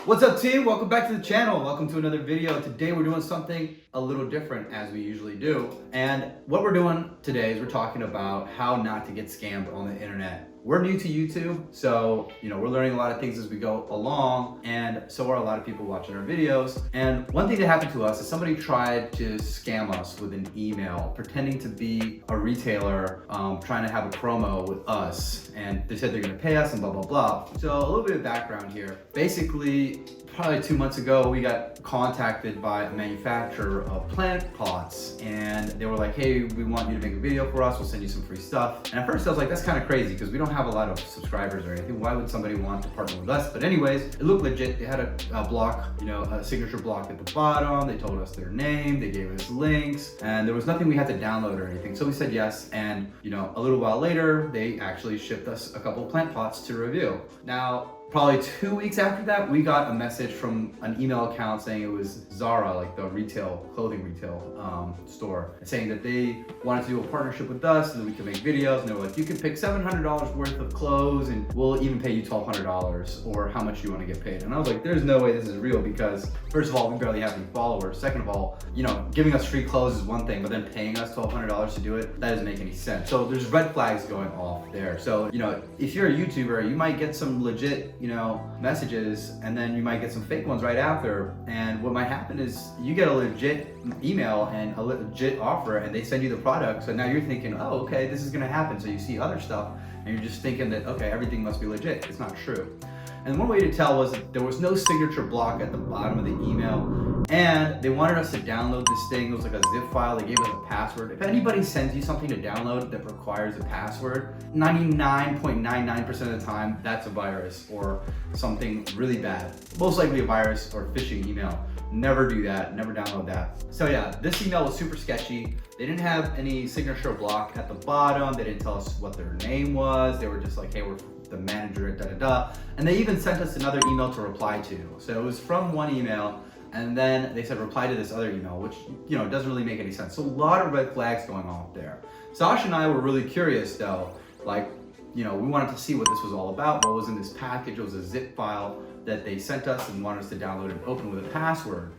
What's up, team? Welcome back to the channel. Welcome to another video. Today we're doing something a little different as we usually do. And what we're doing today is we're talking about how not to get scammed on the internet. We're new to YouTube, so we're learning a lot of things as we go along, and so are a lot of people watching our videos. And one thing that happened to us is somebody tried to scam us with an email, pretending to be a retailer, trying to have a promo with us, and they said they're gonna pay us and blah, blah, blah. So a little bit of background here. Basically, probably 2 months ago, we got contacted by a manufacturer of plant pots, and they were like, hey, we want you to make a video for us, we'll send you some free stuff. And at first I was like, that's kind of crazy because we don't have a lot of subscribers or anything. Why would somebody want to partner with us? But anyways, it looked legit. They had a block, a signature block at the bottom. They told us their name, they gave us links, and there was nothing we had to download or anything. So we said yes, and a little while later, they actually shipped us a couple of plant pots to review. Now, probably 2 weeks after that, we got a message from an email account saying it was Zara, like the clothing retail store, saying that they wanted to do a partnership with us so that we could make videos. And they were like, you can pick $700 worth of clothes and we'll even pay you $1,200 or how much you want to get paid. And I was like, there's no way this is real because first of all, we barely have any followers. Second of all, giving us free clothes is one thing, but then paying us $1,200 to do it, that doesn't make any sense. So there's red flags going off there. So, if you're a YouTuber, you might get some legit messages, and then you might get some fake ones right after. And what might happen is you get a legit email and a legit offer, and they send you the product. So now you're thinking, oh, okay, this is gonna happen. So you see other stuff, and you're just thinking that, okay, everything must be legit. It's not true. And one way to tell was that there was no signature block at the bottom of the email, and they wanted us to download this thing. It was like a zip file. They gave us a password. If anybody sends you something to download that requires a password, 99.99% of the time, that's a virus or something really bad. Most likely a virus or phishing email. Never do that, never download that. So yeah, this email was super sketchy. They didn't have any signature block at the bottom. They didn't tell us what their name was. They were just like, hey, we're the manager at da-da-da. And they even sent us another email to reply to. So it was from one email, and then they said reply to this other email, which doesn't really make any sense. So a lot of red flags going off there. Sasha and I were really curious though, we wanted to see what this was all about, what was in this package. It was a zip file that they sent us and wanted us to download and open with a password.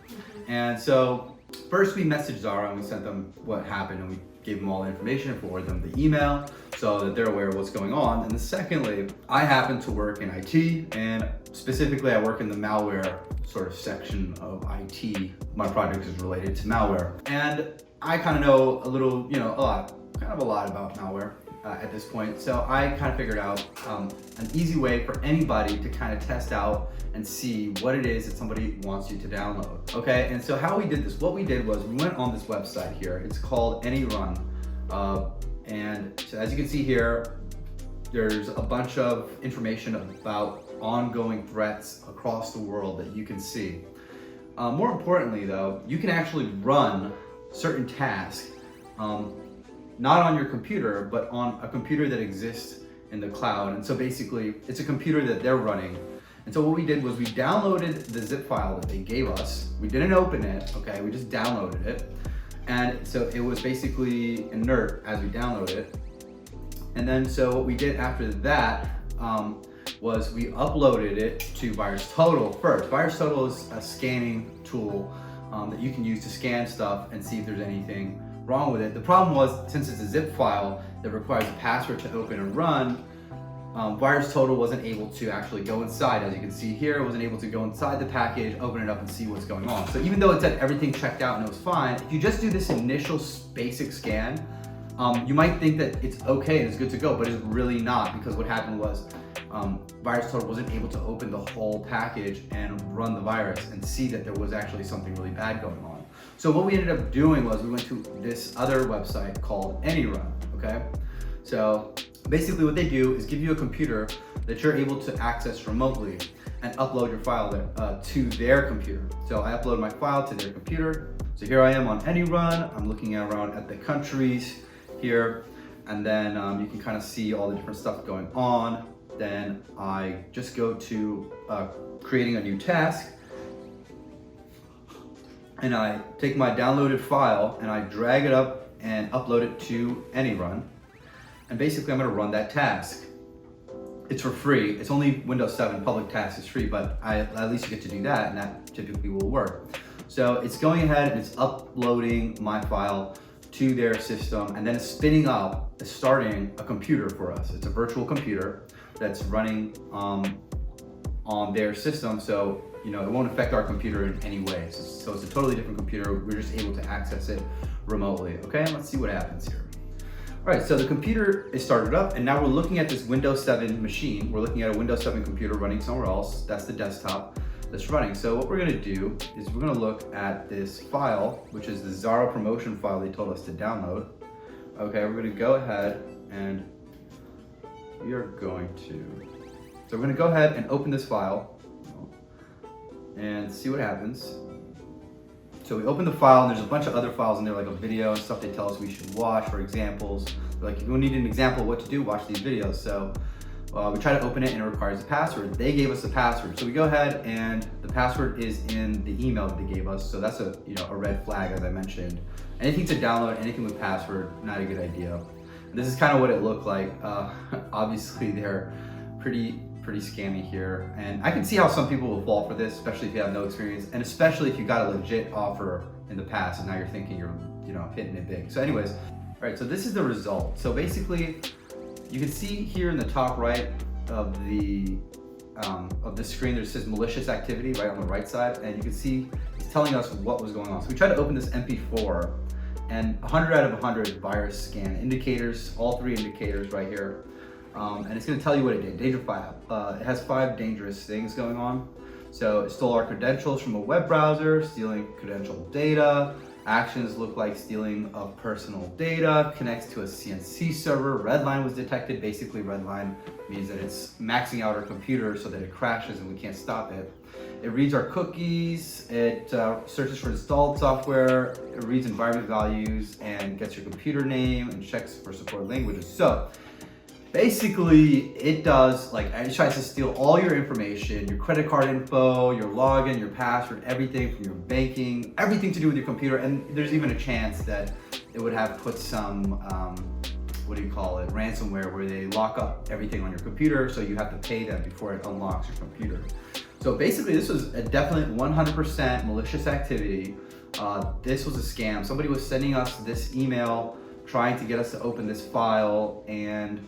And so first we messaged Zara and we sent them what happened, and we gave them all the information and forwarded them the email so that they're aware of what's going on. And then secondly, I happen to work in IT, and specifically I work in the malware sort of section of IT. My project is related to malware. And I kind of know a little, a lot about malware at this point. So I kind of figured out an easy way for anybody to kind of test out and see what it is that somebody wants you to download. Okay, and so how we did this, what we did was we went on this website here. It's called AnyRun. And so as you can see here, there's a bunch of information about ongoing threats across the world that you can see. More importantly though, you can actually run certain tasks, not on your computer, but on a computer that exists in the cloud. And so basically, it's a computer that they're running. And so what we did was we downloaded the zip file that they gave us. We didn't open it, okay? We just downloaded it. And so it was basically inert as we downloaded it. And then so what we did after that was we uploaded it to VirusTotal first. VirusTotal is a scanning tool that you can use to scan stuff and see if there's anything wrong with it. The problem was, since it's a zip file that requires a password to open and run, VirusTotal wasn't able to actually go inside. As you can see here, it wasn't able to go inside the package, open it up and see what's going on. So even though it said everything checked out and it was fine, if you just do this initial basic scan, you might think that it's okay and it's good to go, but it's really not, because what happened was VirusTotal wasn't able to open the whole package and run the virus and see that there was actually something really bad going on. So what we ended up doing was we went to this other website called AnyRun, okay? So basically what they do is give you a computer that you're able to access remotely and upload your file to their computer. So I upload my file to their computer. So here I am on AnyRun. I'm looking around at the countries here, and then you can kind of see all the different stuff going on. Then I just go to creating a new task, and I take my downloaded file and I drag it up and upload it to AnyRun. And basically I'm gonna run that task. it's for free. It's only Windows 7 public test is free, but at least you get to do that, and that typically will work. So it's going ahead and it's uploading my file to their system, and then it's spinning up, it's starting a computer for us. It's a virtual computer that's running on their system, so it won't affect our computer in any way. So it's a totally different computer. We're just able to access it remotely. Okay, let's see what happens here. All right, so the computer is started up, and now we're looking at this Windows 7 machine. We're looking at a Windows 7 computer running somewhere else. That's the desktop that's running. So what we're gonna do is we're gonna look at this file, which is the Zara promotion file they told us to download. Okay, we're gonna go ahead and we're gonna go ahead and open this file and see what happens. So we open the file, and there's a bunch of other files in there, like a video and stuff they tell us we should watch for examples. Like, if you need an example of what to do, watch these videos. So we try to open it, and it requires a password. They gave us a password. So we go ahead, and the password is in the email that they gave us. So that's a red flag, as I mentioned. Anything to download, anything with password, not a good idea. And this is kind of what it looked like. Obviously, they're pretty scammy here, and I can see how some people will fall for this, especially if you have no experience, and especially if you got a legit offer in the past and now you're thinking you're hitting it big. So anyways, all right, so this is the result. So basically, you can see here in the top right of the screen, there says malicious activity right on the right side, and you can see it's telling us what was going on. So we tried to open this MP4, and 100 out of 100 virus scan indicators, all 3 indicators right here. And it's going to tell you what it did. Danger file. It has 5 dangerous things going on. So it stole our credentials from a web browser, stealing credential data. Actions look like stealing of personal data. Connects to a CNC server. Redline was detected. Basically, redline means that it's maxing out our computer so that it crashes and we can't stop it. It reads our cookies. It searches for installed software. It reads environment values and gets your computer name and checks for support languages. So basically, it tries to steal all your information, your credit card info, your login, your password, everything from your banking, everything to do with your computer. And there's even a chance that it would have put some, ransomware, where they lock up everything on your computer, so you have to pay them before it unlocks your computer. So basically, this was a definite 100% malicious activity. This was a scam. Somebody was sending us this email trying to get us to open this file, and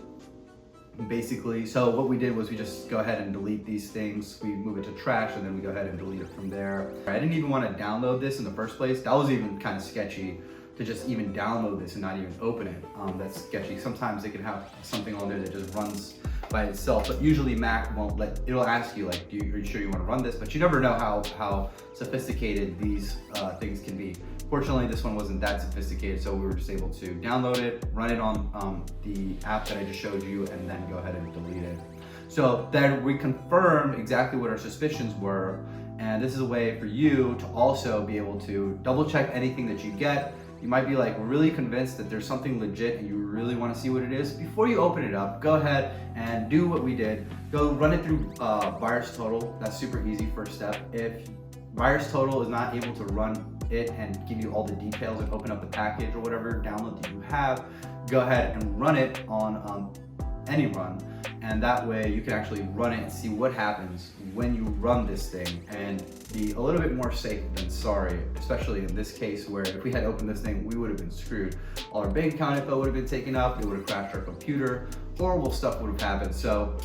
basically, so what we did was we just go ahead and delete these things. We move it to trash, and then we go ahead and delete it from there. I didn't even want to download this in the first place. That was even kind of sketchy, to just even download this and not even open it. That's sketchy. Sometimes they can have something on there that just runs by itself, but usually Mac won't it'll ask you, like, are you sure you want to run this? But you never know how sophisticated these things can be. Fortunately, this one wasn't that sophisticated, so we were just able to download it, run it on the app that I just showed you, and then go ahead and delete it. So then we confirmed exactly what our suspicions were, and this is a way for you to also be able to double check anything that you get. You might be like really convinced that there's something legit and you really want to see what it is. Before you open it up, go ahead and do what we did. Go run it through VirusTotal. That's super easy, first step. If VirusTotal is not able to run it and give you all the details and open up the package or whatever download that you have, go ahead and run it on any run, and that way you can actually run it and see what happens when you run this thing and be a little bit more safe than sorry, especially in this case where if we had opened this thing, we would have been screwed. All our bank account info would have been taken up, it would have crashed our computer, horrible stuff would have happened. So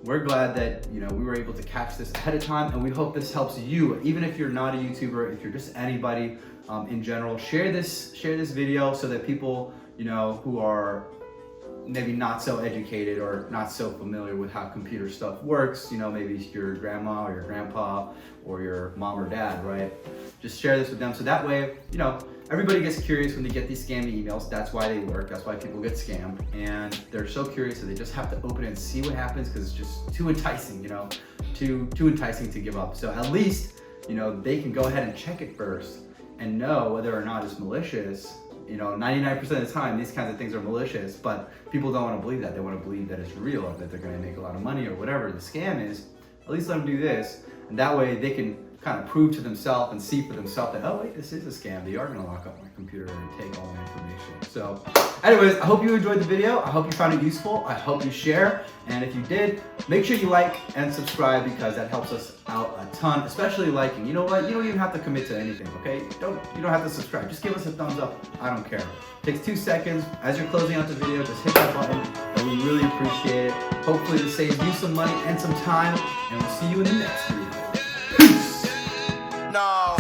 we're glad that we were able to catch this ahead of time, and we hope this helps you. Even if you're not a YouTuber, if you're just anybody in general, share this video so that people who are maybe not so educated or not so familiar with how computer stuff works, maybe your grandma or your grandpa or your mom or dad, right? Just share this with them so that way, everybody gets curious when they get these scammy emails. That's why they work. That's why people get scammed. And they're so curious that they just have to open it and see what happens because it's just too enticing, too enticing to give up. So at least, they can go ahead and check it first and know whether or not it's malicious. 99% of the time, these kinds of things are malicious, but people don't want to believe that. They want to believe that it's real, that they're going to make a lot of money or whatever the scam is. At least let them do this, and that way they can kind of prove to themselves and see for themselves that, oh wait, this is a scam. They are gonna lock up my computer and take all my information. So anyways, I hope you enjoyed the video. I hope you found it useful. I hope you share. And if you did, make sure you like and subscribe because that helps us out a ton, especially liking. You know what? You don't even have to commit to anything, okay? You don't have to subscribe. Just give us a thumbs up. I don't care. It takes 2 seconds. As you're closing out the video, just hit that button and we really appreciate it. Hopefully this saves you some money and some time, and we'll see you in the next video. Peace! No.